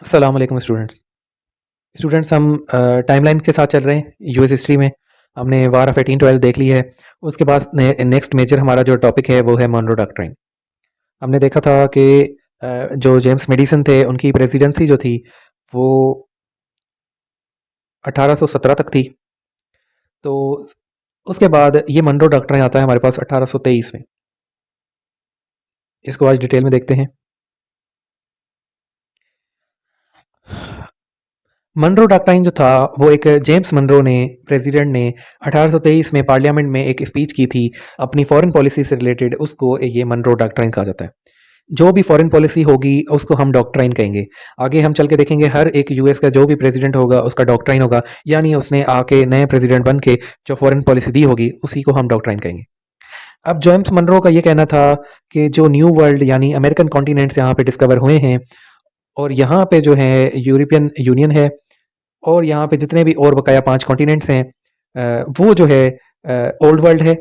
अस्सलाम वालेकुम students. Students हम टाइमलाइन के साथ चल रहे हैं यूएस हिस्ट्री में। हमने वार ऑफ 1812 देख ली है। उसके बाद नेक्स्ट मेजर हमारा जो टॉपिक है वो है मॉनरो डॉक्ट्राइन। हमने देखा था कि जो जेम्स मेडिसन थे उनकी प्रेसिडेंसी जो थी वो 1817 तक थी। तो उसके बाद ये मॉनरो डॉक्ट्राइन आता है हमारे पास 1823 में। इसको आज डिटेल में देखते हैं। मनरो डॉक्ट्राइन जो था वो एक जेम्स मनरो ने प्रेसिडेंट ने 1823 में पार्लियामेंट में एक स्पीच की थी अपनी फॉरेन पॉलिसी से रिलेटेड। उसको ये मनरो डॉक्ट्राइन कहा जाता है। जो भी फॉरेन पॉलिसी होगी उसको हम डॉक्ट्राइन कहेंगे। आगे हम चल के देखेंगे हर एक यूएस का जो भी प्रेसिडेंट होगा उसका डॉक्ट्राइन होगा, यानी उसने आके नए प्रेसिडेंट बन के जो फॉरेन पॉलिसी दी होगी उसी को हम डॉक्ट्राइन कहेंगे। अब जेम्स मनरो का ये कहना था कि जो न्यू वर्ल्ड यानी अमेरिकन कॉन्टिनेंट्स यहाँ पे डिस्कवर हुए हैं और यहाँ पे जो है यूरोपियन यूनियन है और यहाँ पे जितने भी और बकाया 5 कॉन्टिनेंट्स हैं वो जो है ओल्ड वर्ल्ड है।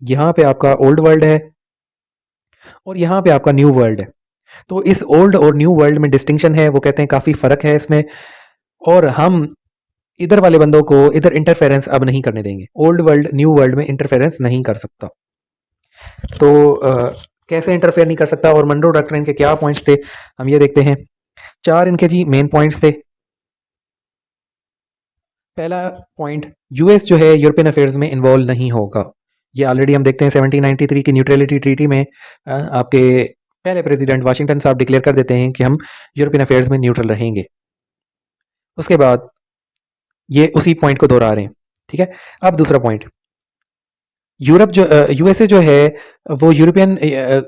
यहाँ पे आपका ओल्ड वर्ल्ड है और यहाँ पे आपका न्यू वर्ल्ड है। तो इस ओल्ड और न्यू वर्ल्ड में डिस्टिंक्शन है, वो कहते हैं काफ़ी फ़र्क है इसमें। और हम इधर वाले बंदों को इधर इंटरफेरेंस अब नहीं करने देंगे। ओल्ड वर्ल्ड न्यू वर्ल्ड में इंटरफेरेंस नहीं कर सकता। तो कैसे इंटरफेयर नहीं कर सकता और मनरो डॉक्ट्रिन के क्या पॉइंट्स थे हम ये देखते हैं। 4 इनके जी मेन पॉइंट्स थे। पहला पॉइंट, यूएस जो है यूरोपियन अफेयर्स में इन्वॉल्व नहीं होगा। ये ऑलरेडी हम देखते हैं 1793 की न्यूट्रलिटी ट्रीटी में आपके पहले प्रेसिडेंट वाशिंगटन साहब डिक्लेयर कर देते हैं कि हम यूरोपियन अफेयर्स में न्यूट्रल रहेंगे। उसके बाद ये उसी पॉइंट को दोहरा रहे हैं। ठीक है। अब दूसरा पॉइंट, यूरोप जो यूएसए जो है वो यूरोपियन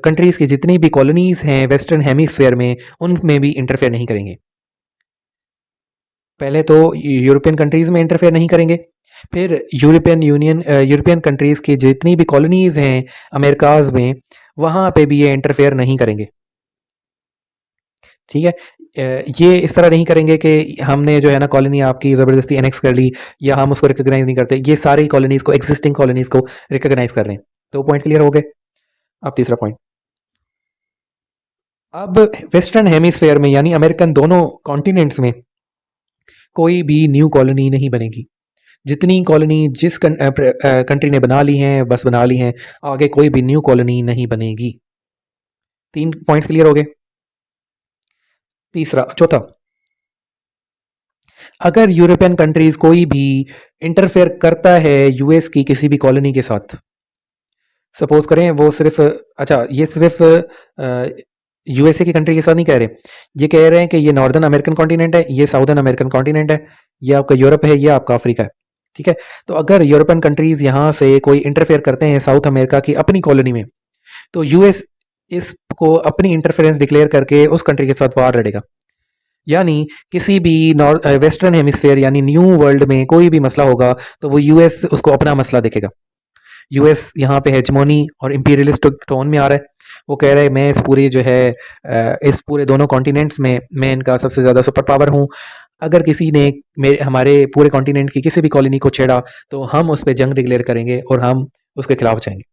कंट्रीज की जितनी भी कॉलोनीज हैं वेस्टर्न हेमिस्फेयर में उनमें भी इंटरफेयर नहीं करेंगे। पहले तो यूरोपियन कंट्रीज में इंटरफेयर नहीं करेंगे, फिर यूरोपियन यूनियन यूरोपियन कंट्रीज की जितनी भी कॉलोनीज हैं अमेरिकाज में वहां पे भी ये इंटरफेयर नहीं करेंगे। ठीक है। ये इस तरह नहीं करेंगे कि हमने जो है ना कॉलोनी आपकी ज़बरदस्ती एनेक्स कर ली या हम उसको रिकॉग्नाइज नहीं करते। ये सारी कॉलोनीज को एग्जिस्टिंग कॉलोनीज को रिकॉग्नाइज कर रहे हैं। तो पॉइंट क्लियर हो गए। अब तीसरा पॉइंट, अब वेस्टर्न हेमिस्फेयर में यानी अमेरिकन दोनों कॉन्टिनेंट्स में कोई भी न्यू कॉलोनी नहीं बनेगी। जितनी कॉलोनी जिस कंट्री ने बना ली हैं बस बना ली हैं, आगे कोई भी न्यू कॉलोनी नहीं बनेगी। 3 पॉइंट्स क्लियर हो गए। तीसरा चौथा, अगर यूरोपियन कंट्रीज कोई भी इंटरफेयर करता है यूएस की किसी भी कॉलोनी के साथ, सपोज करें वो सिर्फ, अच्छा ये सिर्फ यूएसए की कंट्री के साथ नहीं कह रहे, ये कह रहे हैं कि ये नॉर्दर्न अमेरिकन कॉन्टिनेंट है, ये साउदर्न अमेरिकन कॉन्टिनेंट है, ये आपका यूरोप है, ये आपका अफ्रीका है। ठीक है। तो अगर यूरोपियन कंट्रीज यहाँ से कोई इंटरफेयर करते हैं साउथ अमेरिका की अपनी कॉलोनी में, तो यूएस इसको अपनी इंटरफेरेंस डिक्लेयर करके उस कंट्री के साथ वार लड़ेगा। यानी किसी भी नॉर्थ वेस्टर्न हेमिस्फेयर यानी न्यू वर्ल्ड में कोई भी मसला होगा तो वो यूएस उसको अपना मसला देखेगा। यूएस यहाँ पे हेजमोनी और इंपीरियलिस्टिक टोन में आ रहा है। वो कह रहा है मैं इस पूरी जो है इस पूरे दोनों कॉन्टिनेंट्स में मैं इनका सबसे ज़्यादा सुपर पावर हूँ। अगर किसी ने मेरे हमारे पूरे कॉन्टिनेंट की किसी भी कॉलोनी को छेड़ा तो हम उस पर जंग डिक्लेयर करेंगे और हम उसके खिलाफ जाएंगे।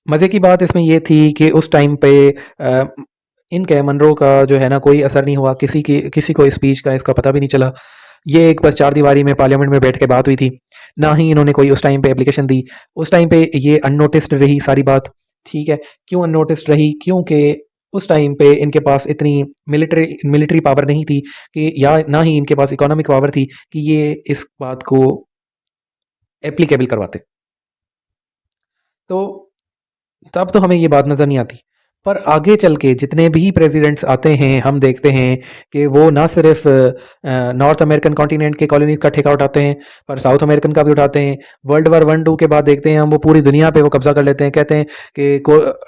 मज़े की बात इसमें यह थी कि उस टाइम पे इनके मनरो का जो है ना कोई असर नहीं हुआ, किसी को स्पीच का इसका पता भी नहीं चला। ये एक बस चार दीवारी में पार्लियामेंट में बैठ के बात हुई थी, ना ही इन्होंने कोई उस टाइम पे एप्लीकेशन दी। उस टाइम पे ये अननोटिस्ड रही सारी बात। ठीक है। क्यों अननोटिस्ड रही? क्योंकि उस टाइम पे इनके पास इतनी मिलिट्री मिलिट्री पावर नहीं थी कि, या ना ही इनके पास इकोनॉमिक पावर थी कि ये इस बात को एप्लीकेबल करवाते। तो तब तो हमें ये बात नज़र नहीं आती। पर आगे चल के जितने भी प्रेसिडेंट्स आते हैं हम देखते हैं कि वो ना सिर्फ नॉर्थ अमेरिकन कॉन्टिनेंट के कॉलोनीज का ठेका उठाते हैं पर साउथ अमेरिकन का भी उठाते हैं। वर्ल्ड वार 1-2 के बाद देखते हैं हम वो पूरी दुनिया पे वो कब्जा कर लेते हैं। कहते हैं कि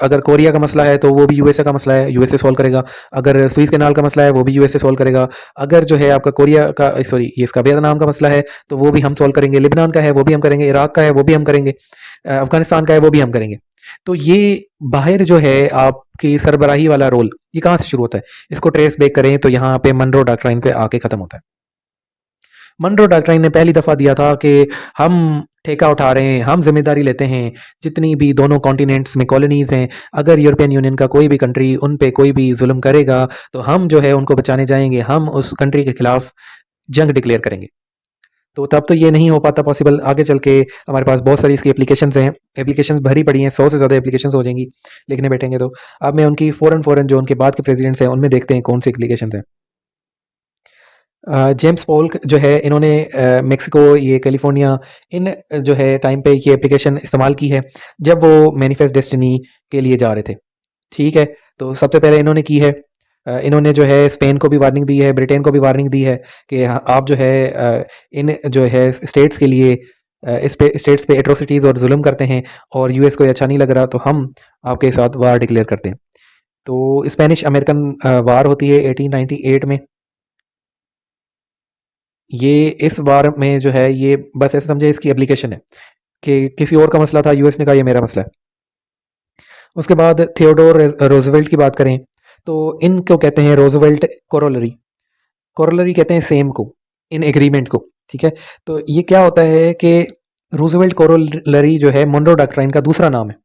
अगर कोरिया का मसला है तो वो भी यूएसए का मसला है, यूएसए सॉल्व करेगा। अगर सुइस कैनाल का मसला है वो भी यूएसए सॉल्व करेगा। अगर जो है आपका कोरिया का, सॉरी ये इसका वियतनाम का मसला है तो वो भी हम सॉल्व करेंगे। लिबनान का है वो भी हम करेंगे। इराक का है वो भी हम करेंगे। अफगानिस्तान का है वो भी हम करेंगे। तो ये बाहर जो है आपकी सरबराही वाला रोल ये कहाँ से शुरू होता है? इसको ट्रेस बैक करें तो यहाँ पे मनरो डॉक्ट्राइन पे आके खत्म होता है। मनरो डॉक्ट्राइन ने पहली दफा दिया था कि हम ठेका उठा रहे हैं, हम जिम्मेदारी लेते हैं। जितनी भी दोनों कॉन्टिनेंट्स में कॉलोनीज हैं, अगर यूरोपियन यूनियन का कोई भी कंट्री उन पे कोई भी जुल्म करेगा तो हम जो है उनको बचाने जाएंगे, हम उस कंट्री के खिलाफ जंग डिक्लेयर करेंगे। तो तब तो ये नहीं हो पाता पॉसिबल। आगे चल के हमारे पास बहुत सारी इसकी एप्लीकेशंस हैं, एप्लीकेशंस भरी पड़ी हैं, 100 से ज़्यादा एप्लीकेशंस हो जाएंगी लिखने बैठेंगे तो। अब मैं उनकी फ़ौरन जो उनके बाद के प्रेसिडेंट्स हैं उनमें देखते हैं कौन सी एप्लीकेशंस हैं। जेम्स पोल्क जो है इन्होंने मेक्सिको, ये कैलिफोर्निया, इन जो है टाइम पे ये एप्लीकेशन इस्तेमाल की है जब वो मैनिफेस्ट डेस्टिनी के लिए जा रहे थे। ठीक है, तो सबसे पहले इन्होंने की है। इन्होंने जो है स्पेन को भी वार्निंग दी है, ब्रिटेन को भी वार्निंग दी है कि आप जो है इन जो है स्टेट्स के लिए इस पे स्टेट्स पे एट्रोसिटीज़ और जुल्म करते हैं और यूएस को ये अच्छा नहीं लग रहा तो हम आपके साथ वार डिक्लेयर करते हैं। तो स्पेनिश अमेरिकन वार होती है 1898 में। ये इस वार में जो है ये बस ऐसे समझे इसकी एप्लीकेशन है कि किसी और का मसला था, यूएस ने कहा ये मेरा मसला है। उसके बाद थियोडोर रोजवेल्ट की बात करें तो इनको कहते हैं रोजवेल्ट कोरोलरी। कोरोलरी कहते हैं सेम को, इन एग्रीमेंट को। ठीक है, तो ये क्या होता है कि रूजवेल्ट कोरोलरी जो है मोनरो डॉक्ट्राइन का दूसरा नाम है।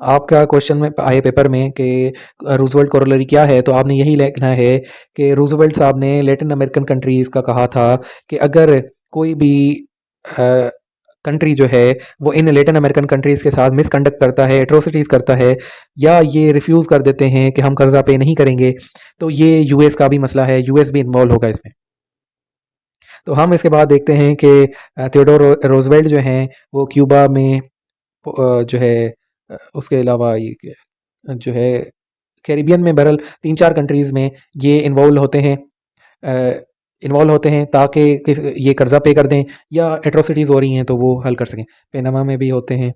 आपका क्वेश्चन में आए पेपर में कि रूजवेल्ट कोरोलरी क्या है, तो आपने यही लिखना है कि रूजवेल्ट साहब ने लैटिन अमेरिकन कंट्रीज का कहा था कि अगर कोई भी कंट्री जो है वो इन लैटिन अमेरिकन कंट्रीज के साथ मिसकंडक्ट करता है, एट्रोसिटीज करता है, या ये रिफ्यूज कर देते हैं कि हम कर्जा पे नहीं करेंगे, तो ये यूएस का भी मसला है, यूएस भी इन्वॉल्व होगा इसमें। तो हम इसके बाद देखते हैं कि थियोडोर रोजवेल्ट जो हैं वो क्यूबा में जो है उसके अलावा ये जो है कैरिबियन में बहरहाल 3-4 कंट्रीज़ में ये इन्वॉल्व होते हैं ताकि ये कर्जा पे कर दें या एट्रोसिटीज़ हो रही हैं तो वो हल कर सकें। पेनामा में भी होते हैं।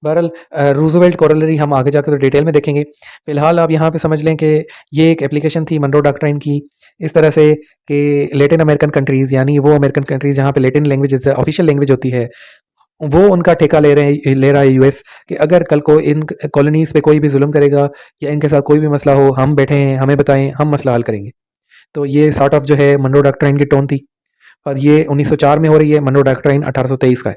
बहरहाल रूजवेल्ट कोरोलरी हम आगे जाकर तो डिटेल में देखेंगे। फिलहाल आप यहाँ पे समझ लें कि ये एक एप्लीकेशन थी मनरो डॉक्ट्राइन की, इस तरह से कि लैटिन अमेरिकन कंट्रीज़ यानी वो अमेरिकन कंट्रीज़ जहाँ पे लैटिन लैंग्वेज ऑफिशियल लैंग्वेज होती है, वो उनका ठेका ले रहा है यूएस कि अगर कल को इन कॉलोनीज पे कोई भी जुल्म करेगा या इनके साथ कोई भी मसला हो, हम बैठे हैं, हमें बताएं, हम मसला हल करेंगे। तो ये सॉर्ट ऑफ जो है मनरो डॉक्ट्राइन की टोन थी। और ये 1904 में हो रही है, मनरो डॉक्ट्राइन 1823 का है।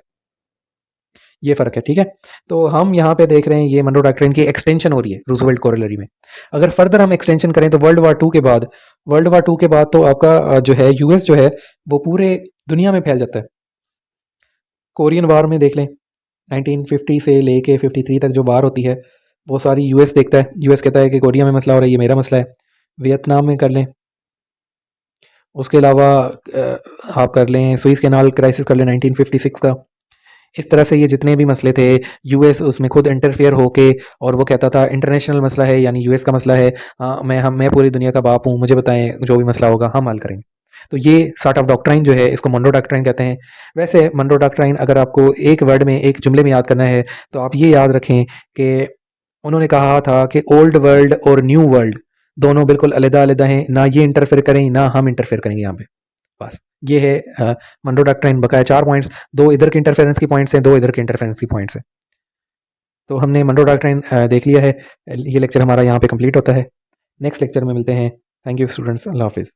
ये फ़र्क है, ठीक है। तो हम यहाँ पे देख रहे हैं ये मनरो डॉक्ट्राइन की एक्सटेंशन हो रही है रूजवेल्ट कोरोलरी में। अगर फर्दर हम एक्सटेंशन करें तो वर्ल्ड वार टू के बाद तो आपका जो है यूएस जो है वो पूरे दुनिया में फैल जाता है। कोरियन वार में देख लें, 1950 से लेके 53 तक जो वार होती है वो सारी यूएस देखता है। यूएस कहता है कि कोरिया में मसला हो रहा है, ये मेरा मसला है। वियतनाम में कर लें, उसके अलावा आप कर लें सुइस कैनाल क्राइसिस कर लें 1956 का। इस तरह से ये जितने भी मसले थे यूएस उसमें खुद इंटरफेयर होके, और वो कहता था इंटरनेशनल मसला है यानी यूएस का मसला है, हाँ मैं पूरी दुनिया का बाप हूँ, मुझे बताएं जो भी मसला होगा हम हल करेंगे। तो ये सॉर्ट ऑफ डॉक्ट्राइन जो है इसको मनरो डॉक्ट्राइन कहते हैं। वैसे मनरो डॉक्ट्राइन अगर आपको एक वर्ड में, एक जुमले में याद करना है तो आप ये याद रखें कि उन्होंने कहा था कि ओल्ड वर्ल्ड और न्यू वर्ल्ड दोनों बिल्कुल अलग-अलग हैं, ना ये इंटरफेयर करें ना हम इंटरफेयर करेंगे यहाँ पे। बस ये है मनरो डॉक्ट्राइन। बकाया 4 पॉइंट्स, 2 इधर के इंटरफेरेंस की पॉइंट्स हैं, 2 इधर के इंटरफेरेंस की पॉइंट्स हैं। तो हमने मनरो डॉक्ट्राइन देख लिया है। ये लेक्चर हमारा यहाँ पे कंप्लीट होता है। नेक्स्ट लेक्चर में मिलते हैं। थैंक यू स्टूडेंट्स, अल्लाह हाफिज़।